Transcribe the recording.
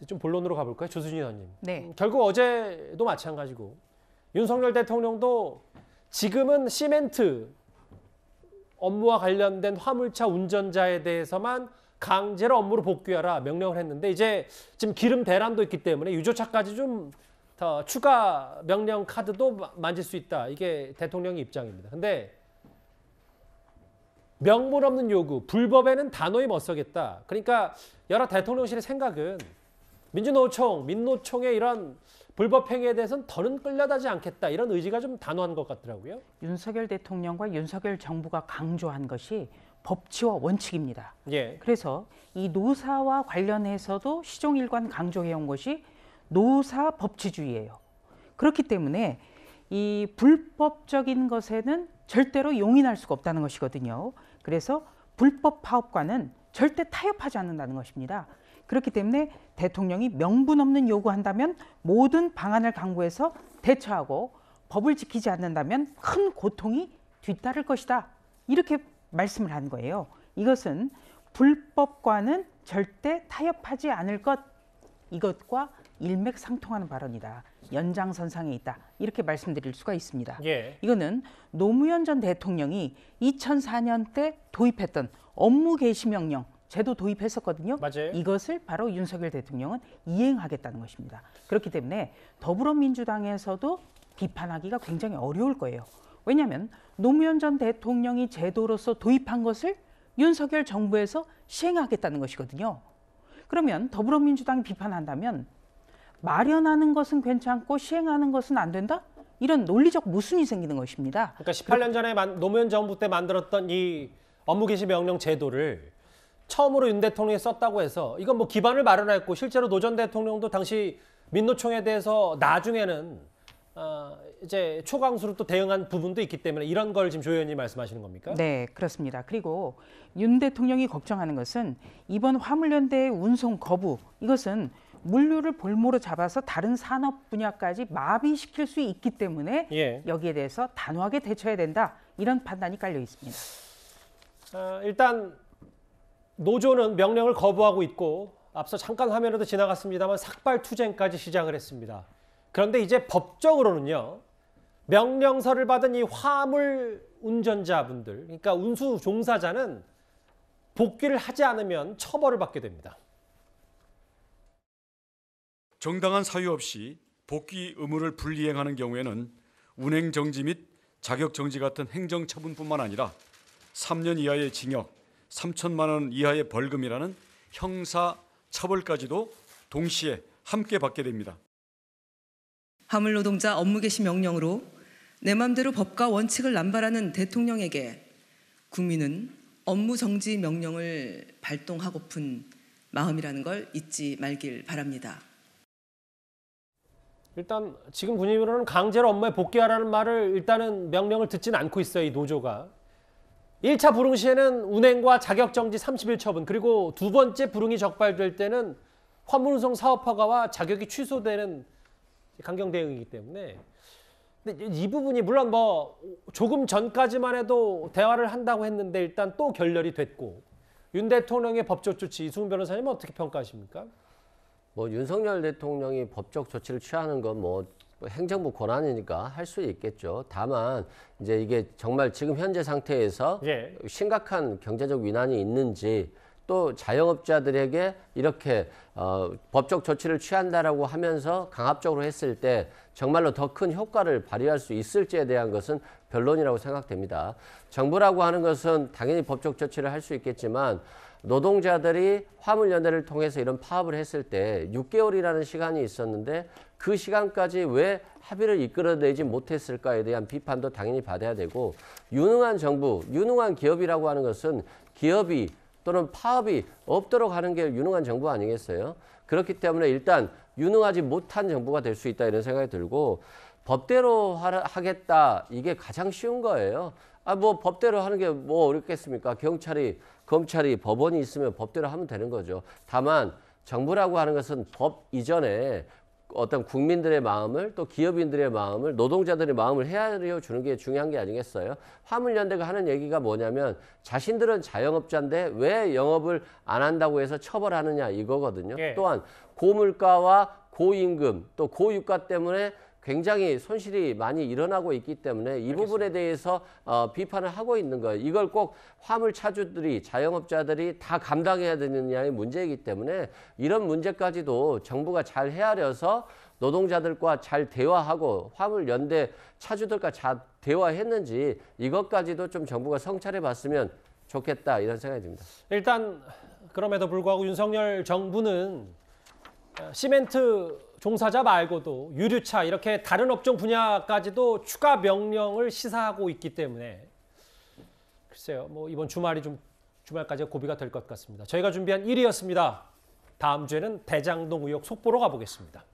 좀 본론으로 가볼까요? 조수진 의원님. 네. 결국 어제도 마찬가지고 윤석열 대통령도 지금은 시멘트 업무와 관련된 화물차 운전자에 대해서만 강제로 업무로 복귀하라 명령을 했는데 이제 지금 기름 대란도 있기 때문에 유조차까지 좀 더 추가 명령 카드도 만질 수 있다. 이게 대통령의 입장입니다. 근데 명분 없는 요구, 불법에는 단호히 맞서겠다. 그러니까 여러 대통령실의 생각은 민주노총, 민노총의 이런 불법 행위에 대해서는 더는 끌려다지 않겠다. 이런 의지가 좀 단호한 것 같더라고요. 윤석열 대통령과 윤석열 정부가 강조한 것이 법치와 원칙입니다. 예. 그래서 이 노사와 관련해서도 시종일관 강조해온 것이 노사 법치주의예요. 그렇기 때문에 이 불법적인 것에는 절대로 용인할 수가 없다는 것이거든요. 그래서 불법 파업과는 절대 타협하지 않는다는 것입니다. 그렇기 때문에 대통령이 명분 없는 요구한다면 모든 방안을 강구해서 대처하고 법을 지키지 않는다면 큰 고통이 뒤따를 것이다. 이렇게 말씀을 한 거예요. 이것은 불법과는 절대 타협하지 않을 것, 이것과 일맥상통하는 발언이다. 연장선상에 있다. 이렇게 말씀드릴 수가 있습니다. 예. 이거는 노무현 전 대통령이 2004년 때 도입했던 업무 개시 명령 제도 도입했었거든요. 맞아요. 이것을 바로 윤석열 대통령은 이행하겠다는 것입니다. 그렇기 때문에 더불어민주당에서도 비판하기가 굉장히 어려울 거예요. 왜냐하면 노무현 전 대통령이 제도로서 도입한 것을 윤석열 정부에서 시행하겠다는 것이거든요. 그러면 더불어민주당이 비판한다면 마련하는 것은 괜찮고 시행하는 것은 안 된다? 이런 논리적 모순이 생기는 것입니다. 그러니까 18년 전에 노무현 정부 때 만들었던 이 업무 개시 명령 제도를 처음으로 윤 대통령이 썼다고 해서 이건 뭐 기반을 마련했고 실제로 노 전 대통령도 당시 민노총에 대해서 나중에는 이제 초강수로 또 대응한 부분도 있기 때문에 이런 걸 지금 조 의원님 말씀하시는 겁니까? 네, 그렇습니다. 그리고 윤 대통령이 걱정하는 것은 이번 화물연대의 운송 거부, 이것은 물류를 볼모로 잡아서 다른 산업 분야까지 마비시킬 수 있기 때문에 예. 여기에 대해서 단호하게 대처해야 된다. 이런 판단이 깔려 있습니다. 일단 노조는 명령을 거부하고 있고 앞서 잠깐 화면에도 지나갔습니다만 삭발투쟁까지 시작을 했습니다. 그런데 이제 법적으로는요. 명령서를 받은 이 화물 운전자분들, 그러니까 운수 종사자는 복귀를 하지 않으면 처벌을 받게 됩니다. 정당한 사유 없이 복귀 의무를 불이행하는 경우에는 운행 정지 및 자격 정지 같은 행정 처분뿐만 아니라 3년 이하의 징역, 3천만 원 이하의 벌금이라는 형사 처벌까지도 동시에 함께 받게 됩니다. 화물 노동자 업무 개시 명령으로 내 맘대로 법과 원칙을 남발하는 대통령에게 국민은 업무 정지 명령을 발동하고픈 마음이라는 걸 잊지 말길 바랍니다. 일단 지금 분위기로는 강제로 업무에 복귀하라는 말을 일단은 명령을 듣지는 않고 있어요. 이 노조가. 1차 불응 시에는 운행과 자격정지 30일 처분, 그리고 두 번째 불응이 적발될 때는 화물운송 사업허가와 자격이 취소되는 강경 대응이기 때문에 근데 이 부분이 물론 뭐 조금 전까지만 해도 대화를 한다고 했는데 일단 또 결렬이 됐고 윤 대통령의 법적 조치 이승훈 변호사님은 어떻게 평가하십니까? 뭐 윤석열 대통령이 법적 조치를 취하는 건 뭐 행정부 권한이니까 할 수 있겠죠. 다만 이제 이게 정말 지금 현재 상태에서 예. 심각한 경제적 위난이 있는지 또 자영업자들에게 이렇게 법적 조치를 취한다라고 하면서 강압적으로 했을 때 정말로 더 큰 효과를 발휘할 수 있을지에 대한 것은 변론이라고 생각됩니다. 정부라고 하는 것은 당연히 법적 조치를 할 수 있겠지만 노동자들이 화물연대를 통해서 이런 파업을 했을 때 6개월이라는 시간이 있었는데 그 시간까지 왜 합의를 이끌어내지 못했을까에 대한 비판도 당연히 받아야 되고 유능한 정부, 유능한 기업이라고 하는 것은 기업이 또는 파업이 없도록 하는 게 유능한 정부 아니겠어요? 그렇기 때문에 일단 유능하지 못한 정부가 될 수 있다 이런 생각이 들고 법대로 하겠다 이게 가장 쉬운 거예요. 뭐 법대로 하는 게 뭐 어렵겠습니까? 경찰이, 검찰이, 법원이 있으면 법대로 하면 되는 거죠. 다만 정부라고 하는 것은 법 이전에 어떤 국민들의 마음을 또 기업인들의 마음을 노동자들의 마음을 헤아려 주는 게 중요한 게 아니겠어요? 화물연대가 하는 얘기가 뭐냐면 자신들은 자영업자인데 왜 영업을 안 한다고 해서 처벌하느냐 이거거든요. 예. 또한 고물가와 고임금 또 고유가 때문에 굉장히 손실이 많이 일어나고 있기 때문에 이 부분에 대해서 비판을 하고 있는 거예요. 이걸 꼭 화물차주들이 자영업자들이 다 감당해야 되느냐의 문제이기 때문에 이런 문제까지도 정부가 잘 헤아려서 노동자들과 잘 대화하고 화물연대 차주들과 잘 대화했는지 이것까지도 좀 정부가 성찰해 봤으면 좋겠다 이런 생각이 듭니다. 일단 그럼에도 불구하고 윤석열 정부는 시멘트 종사자 말고도 유류차 이렇게 다른 업종 분야까지도 추가 명령을 시사하고 있기 때문에 글쎄요, 뭐 이번 주말까지 고비가 될 것 같습니다. 저희가 준비한 1위였습니다. 다음 주에는 대장동 의혹 속보로 가보겠습니다.